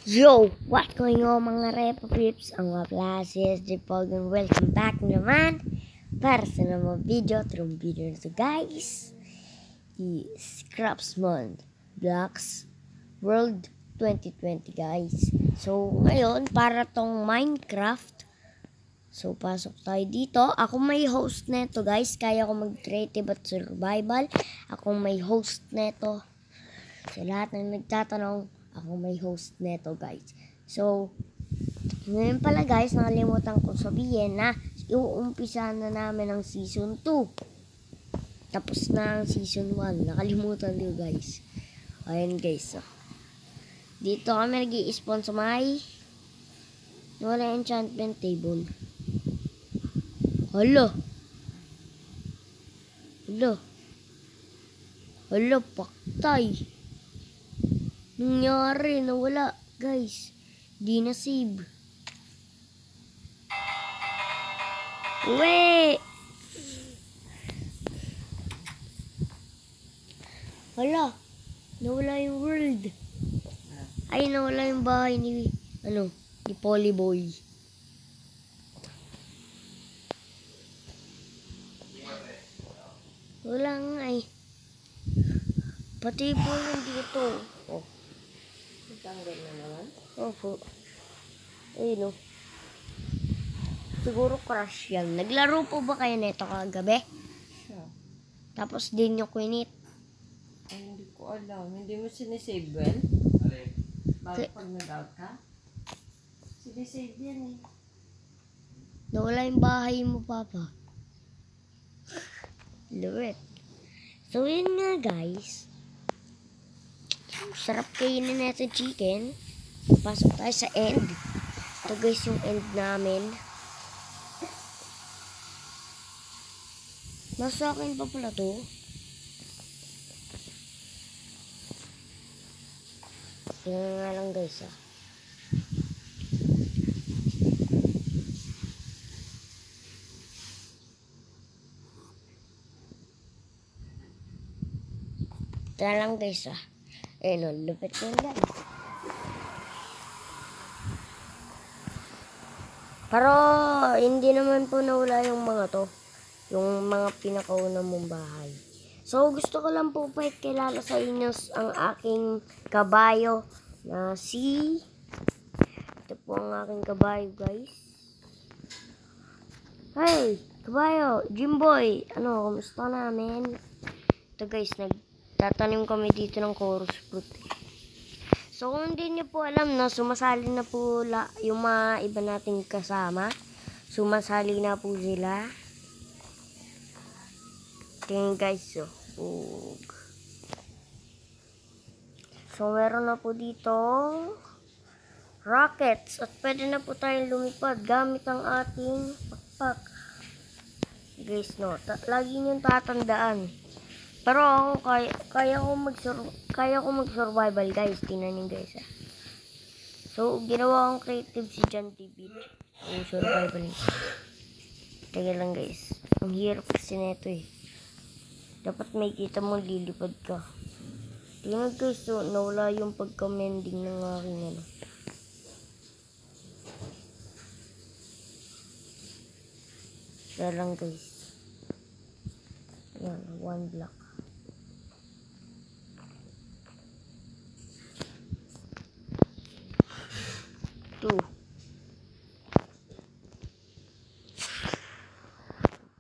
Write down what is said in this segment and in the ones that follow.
Yo! What's going on mga Repa Pips? Ang mga plases, J-Pog, and welcome back naman para sa namang video. Itong video na to guys is Craftsman Blocks World 2020 guys. So ngayon para tong Minecraft. So pasok tayo dito. Ako may host neto guys. Kaya ko mag-creative at survival. Ako may host neto. Sa lahat ng nagtatanong, ako may host neto guys. So, ngayon pala guys, nakalimutan ko sabihin na iuumpisa na namin ang season 2. Tapos na ang season 1. Nakalimutan nyo guys. Ayan guys. So, dito kami nag-i-spawn sa may wala enchantment table. Hala. Hala. Hala, paktay. Nangyari, nawala, guys. Di na save. Uwe! Hala, nawala yung world. Ay, nawala yung bahay ni, ni Polyboy. Wala nga eh. Pati po nandito. Oh. Tanggal na naman? Opo. Ayun o. Siguro crush yan. Naglaro po ba kayo nito kagabi? Siya. Tapos din nyo quinit. Ay, hindi ko alam. Hindi mo sinisave well? Bago pag nag-out ka? Sinisave yan eh. Nawala yung bahay mo, Papa. Love it. So, yun nga, guys. Sarap kainin natin chicken. Pasok tayo sa end. Ito, guys, yung end namin. Nasa akin pa pala to. Tingnan nga lang, guys, ah. Ito na lang guys ah. Ayun, lupit yun guys. Pero hindi naman po nawala yung mga to. Yung mga pinakaunang mong bahay. So gusto ko lang po kilala sa inyo ang aking kabayo na si... Ito po ang aking kabayo guys. Hey! Kabayo! Jimboy! Kumusta namin? Ito guys, tatanim kami dito ng chorus fruit. So kung hindi nyo po alam na sumasali na po yung mga iba nating kasama. Sumasali na po sila. Tingnan guys. So meron na po dito rockets. At pwede na po tayong lumipad gamit ang ating pakpak. Guys lagi nyo tatandaan. Pero ako, kaya ko mag-survival guys. Tingnan niyo guys ah. So, ginawa kong creative si John TV. Yung survival niya. Teka lang guys. Ang hirap kasi neto eh. Dapat may kita mo lilipad ka. Tingnan guys, so, nawala yung pagka-mending ng aking Teka lang guys. Yan, 1 block.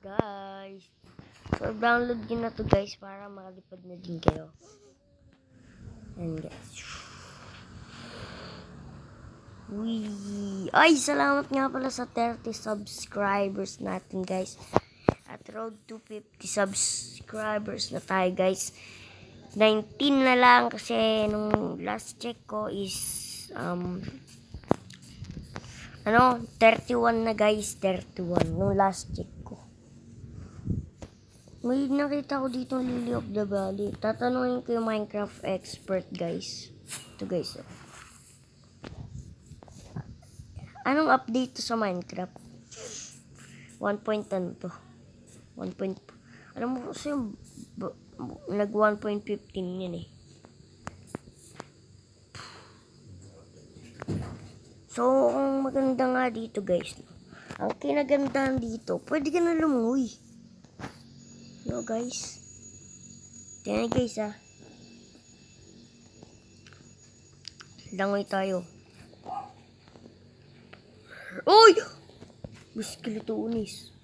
Guys, so download nyo na to guys para makalipad na din kayo. And guys, ay salamat nga pala sa 30 subscribers natin guys. At road to 50 subscribers na tayo guys. 19 na lang kasi nung last check ko is 31 na guys. 31 nung last check ko. May nakita ko dito Lily of the Valley. Tatanungin ko yung Minecraft expert guys. Ito guys. Anong update to sa Minecraft? 1.10 to. 1. Alam mo kasi nag 1.15 yun eh. So, ang maganda nga dito guys, no? Ang kinagandahan dito, pwede ka na lumungoy. No guys. Tingnan guys Langoy tayo. Uy! Biskilitunis.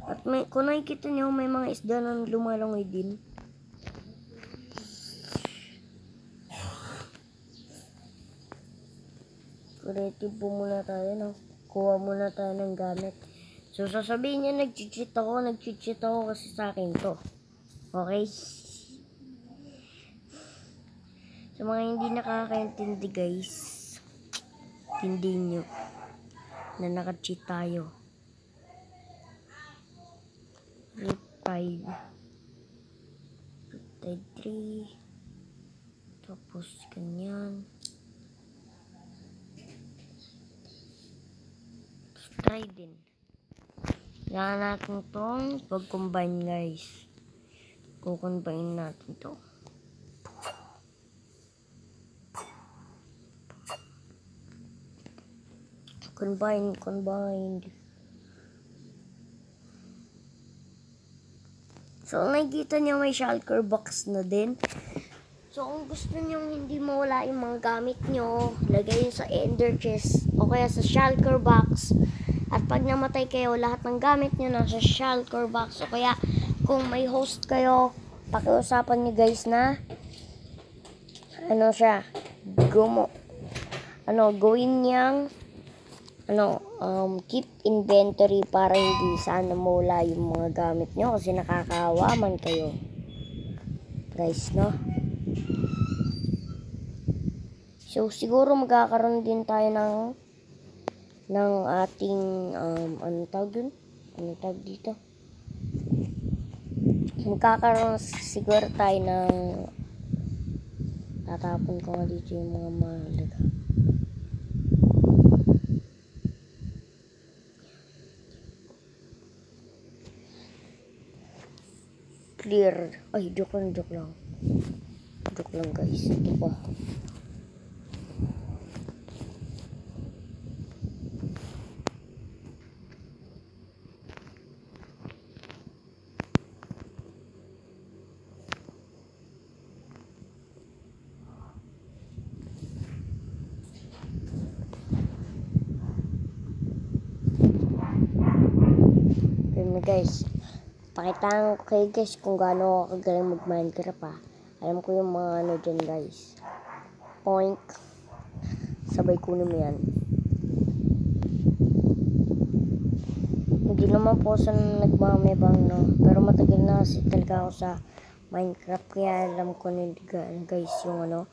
At kung nakikita nyo, may mga isda na lumalangoy din. Creative po muna tayo, no? Kuha muna tayo ng gamit. So, sasabihin niya, nag-cheat ako kasi sa akin to. Okay? Sa mga hindi nakakaintindi, guys, hindi nyo na naka-cheat tayo. Riptide 3. Tapos, ganyan. Try din. Kailangan natin itong pag-combine guys. Kukombine natin ito. Combined. So, nakikita niyo may shulker box na din. So, kung gusto niyo hindi mawala yung mga gamit niyo, lagay yun sa ender chest o kaya sa shulker box. At pag namatay kayo, lahat ng gamit niyo nasa shulker box. O kaya, kung may host kayo, pakiusapan niyo guys na gawin niyang keep inventory para hindi sana mawala yung mga gamit niyo kasi nakakaawa man kayo. Guys, no? So, siguro magkakaroon din tayo ng ating, anong tawag dito? Magkakaroon siguro tayo ng, tatapon ko nga dito yung mga mahalaga. Clear. Ay, joke lang. Joke lang guys. Ito pa. Guys, pakitaan ko kayo guys kung gaano ako kagaling mag Minecraft Alam ko yung mga dyan guys. Point. Sabay kunin mo yan. Hindi naman po sa nagmamebang pero matagal na kasi talaga ako sa Minecraft kaya alam ko na guys yung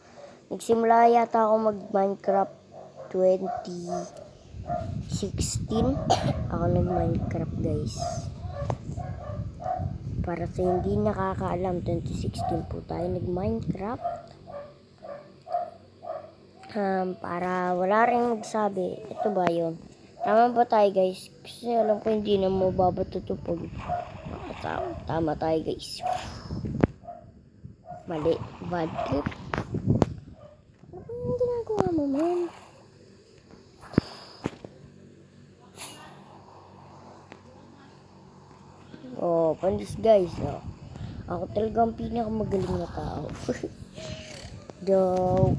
Nagsimula yata ako mag Minecraft 2016. Ako nag Minecraft guys. Para sa hindi nakakaalam, 2016 po tayo nag-Minecraft. Para wala rin magsabi, ito ba yun? Tama ba tayo guys? Kasi alam ko hindi na mababato ito pag tama tayo guys. Mali, bad trip. Ano ba yung ginagawa mo, man? Oh, panis guys. Ako talagang pinakamagaling na tao. Joke.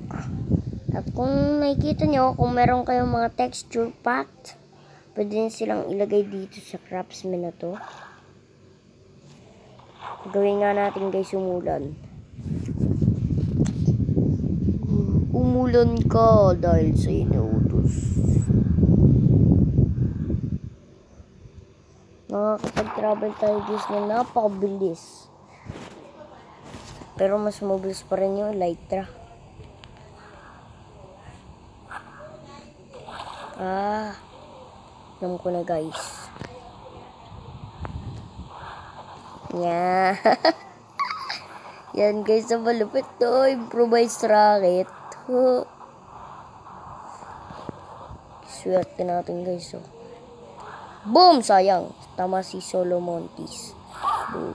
At kung nakikita nyo, kung meron kayong mga texture pack, pwede nyo silang ilagay dito sa craftsman na to. Gawin nga natin guys umulan. Umulan ka dahil sa inuutos. Nakakapag-travel tayo guys na napakabilis. Pero mas mabilis pa rin yung Elytra. Alam ko na guys. Yeah. Yan guys, ang malupit to. Improvise rocket. Swerte natin guys. Boom! Sayang. Tama si Solomontis. Boom.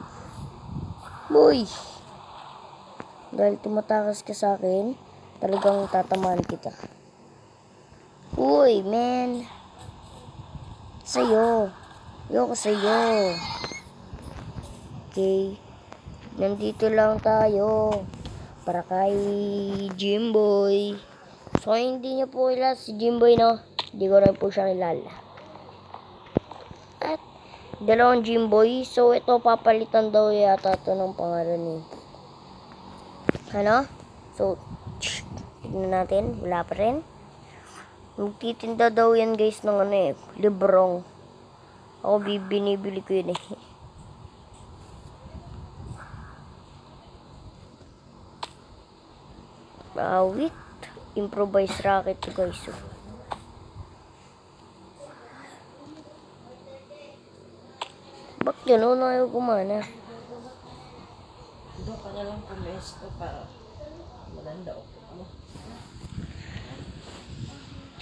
Boy! Dahil tumatakas ka sa akin, talagang tatamaan kita. Uy, man. Sa'yo. Ayoko sa'yo. Okay. Nandito lang tayo. Para kay Jimboy. So, hindi niyo po kilala si Jimboy, no? Hindi ko rin po siya kilala. At, dalawang Jimboy. So, ito, papalitan daw yata ito ng pangalan eh. Ano? So, tignan natin. Wala pa rin. Magtitinda daw yan guys ng ano eh. Librong. Ako binibili ko yun eh. Wait. Improvised racket to guys. So. Bakit gano'n ayaw gumana? Doon ka na lang pumesto para malanda ako.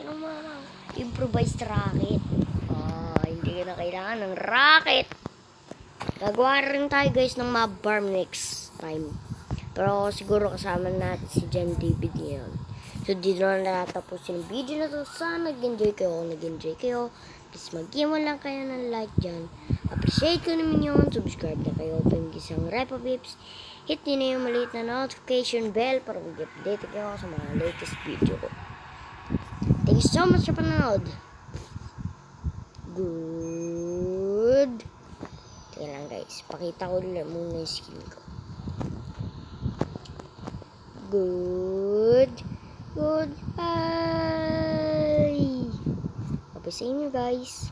Ano mama? Improvised racket. Hindi ka na kailangan ng racket. Gagawa rin tayo guys ng mga barm next time. Pero siguro kasama natin si John David ngayon. So dito na natapos yung video na to. Sana nag-enjoy kayo. Kung nag-enjoy kayo, please mag-give lang kayo ng like dyan. Appreciate ko naman yun. Subscribe na kayo. Pag-isang Repa Pips. Hit nyo na yung maliit na notification bell para mag-update kayo sa mga latest video ko. Thank you so much sa panonood. Good. Teka lang guys. Pakita ko lang muna yung skin ko. Good. Goodbye. Bye sa inyo guys.